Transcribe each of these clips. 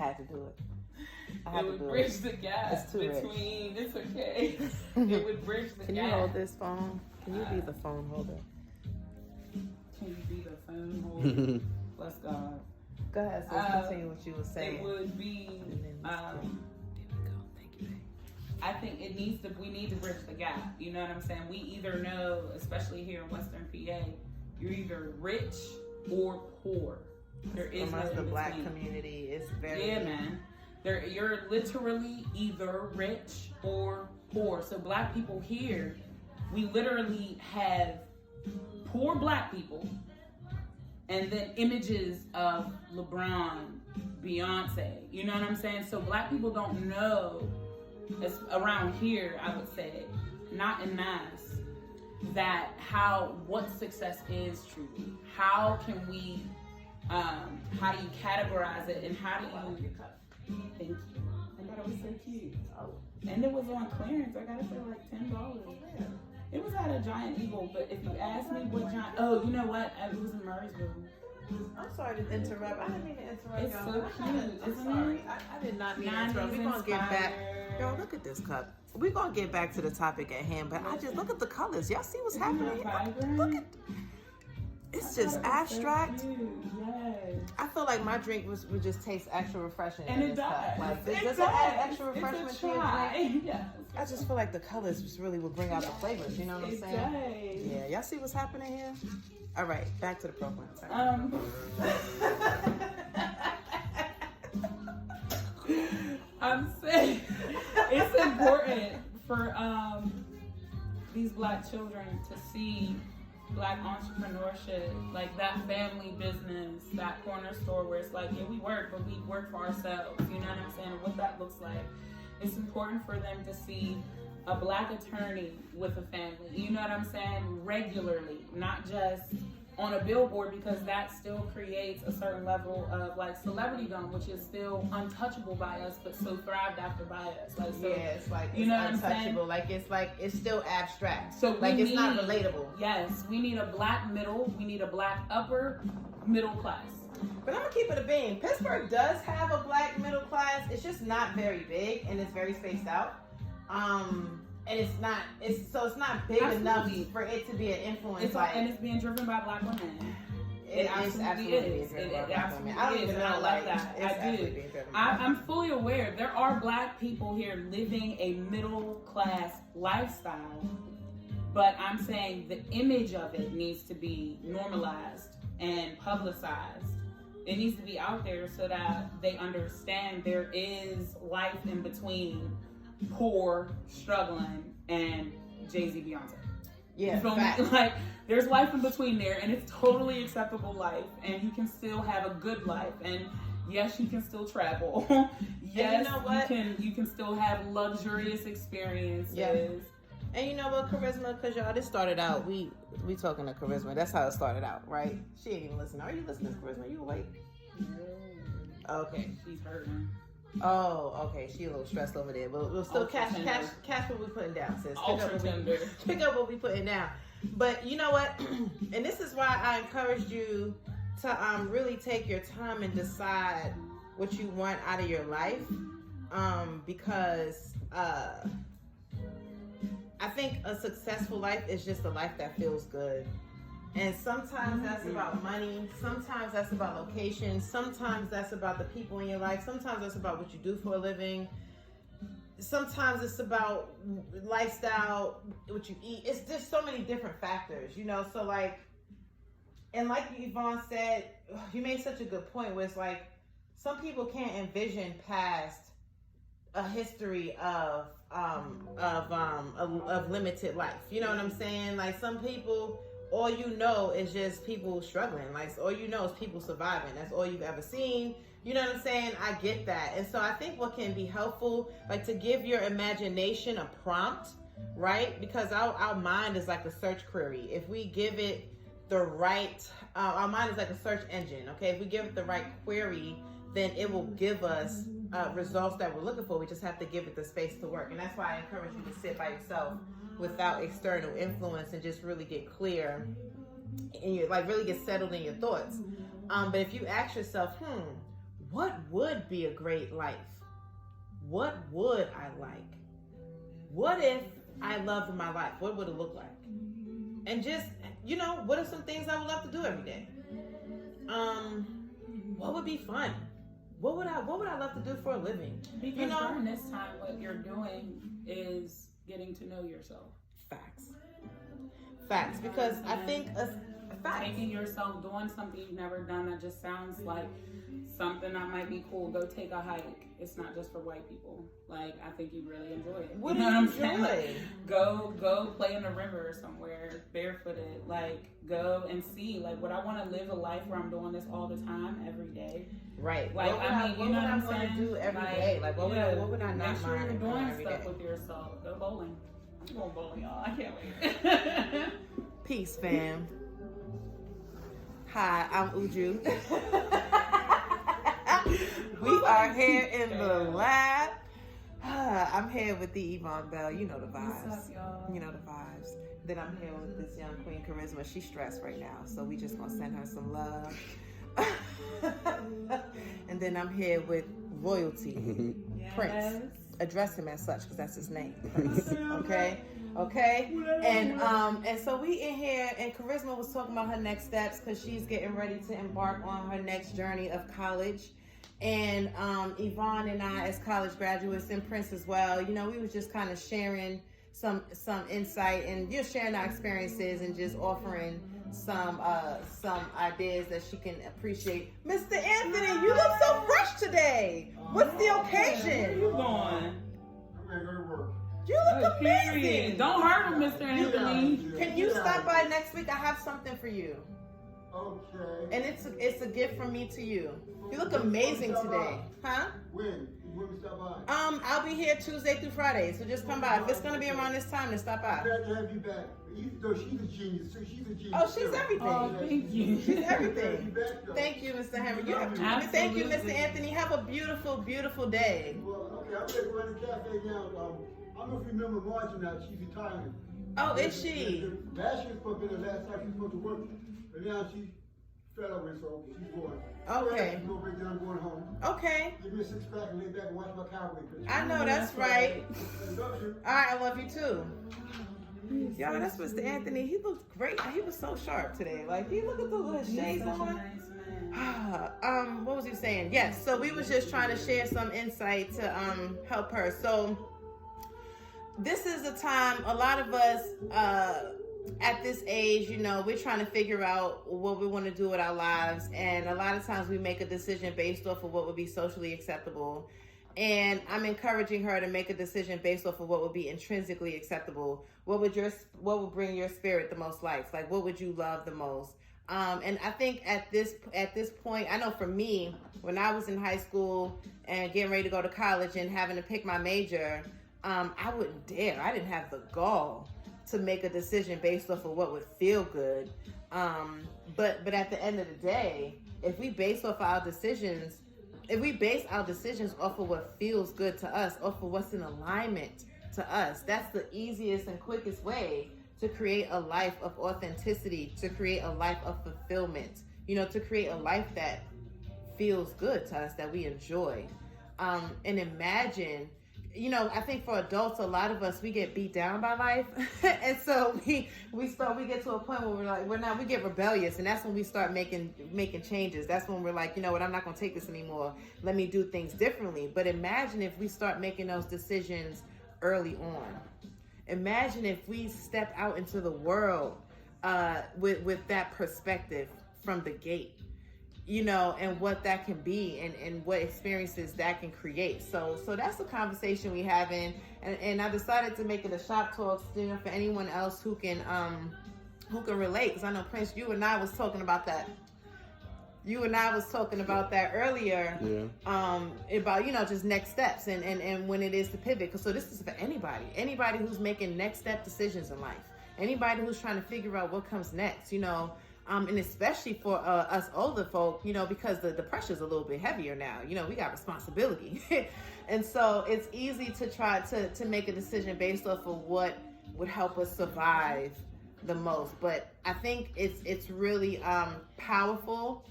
had to do it. It would bridge the gap between. It's okay. It would bridge the gap. Can you hold this phone? Can you be the phone holder? Can you be the phone holder? Bless God. Go ahead. So let's continue what you were saying. It would be. I think we need to bridge the gap. You know what I'm saying? We either know, especially here in Western PA, you're either rich or poor. There is amongst no the black community. It's very man. You're literally either rich or poor. So black people here, we literally have poor black people, and then images of LeBron, Beyonce. You know what I'm saying? So black people don't know. It's around here, I would say, not en masse, that what success is truly. How can we, how do you categorize it, and how do you, thank you. I thought it was so cute. Oh. And it was on clearance. I got it for like $10. It was at a Giant Eagle, but if you ask me what you know what? It was in Murrysville. I'm sorry to interrupt. I didn't mean to interrupt. It's y'all. so cute. I'm sorry. I did not mean to interrupt. We're going to get back. Yo, look at this cup. We're going to get back to the topic at hand, but I just look at the colors. Y'all see what's happening? Look at it's just abstract. Yes. I feel like my drink would just taste extra refreshing. And it does. Like, does it add extra refreshment to your drink? Yes. I just feel like the colors just really would bring out the flavors. You know what I'm saying? Does. Yeah. Y'all see what's happening here? All right, back to the program. I'm saying it's important for these black children to see black entrepreneurship, like that family business, that corner store where it's like, yeah, we work, but we work for ourselves. You know what I'm saying? And what that looks like. It's important for them to see a black attorney with a family. You know what I'm saying? Regularly, not just on a billboard, because that still creates a certain level of like celebritydom, which is still untouchable by us, but so thrived after by us. Like, so, yeah, it's like, you know, untouchable. Like it's still abstract. So like it's not relatable. Yes, we need a black middle. We need a black upper middle class. But I'm gonna keep it a bean. Pittsburgh does have a black middle class. It's just not very big, and it's very spaced out. And it's not big enough for it to be an influence. And it's being driven by black women. It absolutely is. It absolutely is. And I love that. I do. I'm fully aware there are black people here living a middle class lifestyle, but I'm saying the image of it needs to be normalized and publicized. It needs to be out there so that they understand there is life in between poor, struggling, and Jay-Z, Beyonce. Yeah, you feel me? Like, there's life in between there, and it's totally acceptable life, and you can still have a good life, and yes, you can still travel. Yes, you know what? You can still have luxurious experiences. Yeah. And you know what, Charisma? Because y'all, this started out, we talking to Charisma. That's how it started out, right? She ain't even listening. Are you listening, Charisma? You awake? No. Okay. She's hurting. Oh, okay. She a little stressed over there. But we'll still catch what we putting down, sis. Pick up what we putting down. But you know what? And this is why I encouraged you to really take your time and decide what you want out of your life. Because I think a successful life is just a life that feels good. And sometimes that's about money. Sometimes that's about location. Sometimes that's about the people in your life. Sometimes that's about what you do for a living. Sometimes it's about lifestyle, what you eat. It's just so many different factors, you know? So like, and like Yvonne said, you made such a good point where it's like, some people can't envision past a history of limited life. You know what I'm saying? Like some people, all you know is just people struggling. Like all you know is people surviving. That's all you've ever seen. You know what I'm saying? I get that. And so I think what can be helpful, like to give your imagination a prompt, right? Because our mind is like a search query. If we give it the right, our mind is like a search engine. Okay. If we give it the right query, then it will give us results that we're looking for. We just have to give it the space to work. And that's why I encourage you to sit by yourself without external influence and just really get clear and you like really get settled in your thoughts. But if you ask yourself, what would be a great life? What would I like? What if I loved my life? What would it look like? And just, what are some things I would love to do every day? What would be fun? What would I love to do for a living? Because during this time, what you're doing is getting to know yourself. Facts. Because I think taking yourself, doing something you've never done that just sounds like something that might be cool. Go take a hike. It's not just for white people. Like, I think you really enjoy it. What do you enjoy? Like, go play in the river somewhere barefooted. Like, go and see. Like, would I want to live a life where I'm doing this all the time, every day? Right. Like, what would I want to do every day? Like, what would I not make sure mind you're doing every stuff day? with yourself. Go bowling. I'm going bowling, y'all. I can't wait. Peace, fam. Hi, I'm Uju. We are here in the lab. I'm here with the Yvonne Bell. You know the vibes. What's up, y'all? You know the vibes. Then I'm here with this young queen, Charisma. She's stressed right now, so we just gonna send her some love. And then I'm here with Royalty, Prince. Address him as such because that's his name, Prince. Okay. And so we in here, and Charisma was talking about her next steps because she's getting ready to embark on her next journey of college. And Yvonne and I, as college graduates, and Prince as well, we was just kind of sharing some insight and just sharing our experiences and just offering some ideas that she can appreciate. Mr. Anthony, you look so fresh today. What's the occasion? Where you going? I'm gonna go to work. You look amazing. Period. Don't hurt him, Mr. Anthony. Can you stop by next week? I have something for you. Okay. And it's a gift from me to you. You look amazing today. Huh? When? You want me to stop by? I'll be here Tuesday through Friday, so just come by. If it's gonna be around this time, then stop by. Glad to have you back. Even though she's a genius, so she's a genius. Oh, she's everything. Oh, thank you. She's everything. Thank you, Mr. Henry. You have thank you, Mr. Anthony. Have a beautiful, beautiful day. Well, okay, I'm ready to run the cafe now. I don't know if you remember Margie now. She's retiring. Oh, is she? Last year was supposed to be the last time she was supposed to work, but now she fell over, so she's going. Okay. She's going right now. I'm going home. Okay. Give me a 6-pack and lay back and watch my cowboy picture. I know that's right. I love you. All right, I love you too. Y'all, that's Mr. Anthony. He looks great. He was so sharp today. Like, he look at the little shades on. What was he saying? Yes, so we was just trying to share some insight to help her. So this is a time a lot of us at this age, we're trying to figure out what we want to do with our lives, and a lot of times we make a decision based off of what would be socially acceptable. And I'm encouraging her to make a decision based off of what would be intrinsically acceptable. What would bring your spirit the most life? Like, what would you love the most? And I think at this point, I know for me, when I was in high school and getting ready to go to college and having to pick my major, I wouldn't dare. I didn't have the gall to make a decision based off of what would feel good. But at the end of the day, if we base our decisions off of what feels good to us, off of what's in alignment to us, that's the easiest and quickest way to create a life of authenticity, to create a life of fulfillment, to create a life that feels good to us, that we enjoy. And imagine, I think for adults, a lot of us, we get beat down by life. And so we get to a point where we get rebellious, and that's when we start making changes. That's when we're like, you know what, I'm not going to take this anymore. Let me do things differently. But imagine if we start making those decisions early on. Imagine if we step out into the world with that perspective from the gate. And what that can be and what experiences that can create. So that's the conversation we having, and I decided to make it a shop talk, for anyone else who can relate. Because I know, Prince, you and I was talking about that. Earlier. Yeah. About just next steps and when it is to pivot. So this is for anybody who's making next step decisions in life, anybody who's trying to figure out what comes next. And especially for us older folk, because the pressure's a little bit heavier now. We got responsibility. And so it's easy to try to make a decision based off of what would help us survive the most. But I think it's really powerful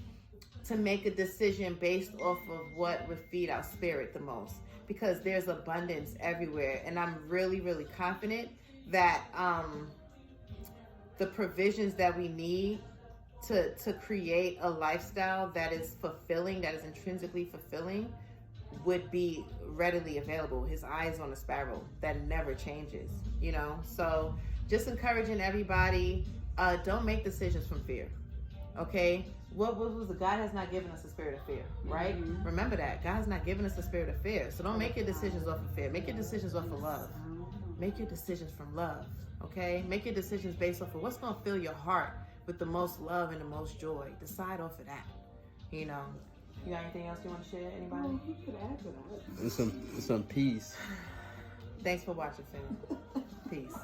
to make a decision based off of what would feed our spirit the most, because there's abundance everywhere. And I'm really, really confident that the provisions that we need to create a lifestyle that is fulfilling, that is intrinsically fulfilling, would be readily available. His eyes on a sparrow, that never changes, you know? So just encouraging everybody, don't make decisions from fear, okay? What was the God has not given us a spirit of fear, right? Mm-hmm. Remember that. God has not given us a spirit of fear. So don't make your decisions off of fear. Make your decisions off of love. Make your decisions from love, okay? Make your decisions based off of what's going to fill your heart with the most love and the most joy. Decide off of that, you know? You got anything else you want to share, anybody? Oh, you could add to that. Some peace. Thanks for watching, fam. Peace.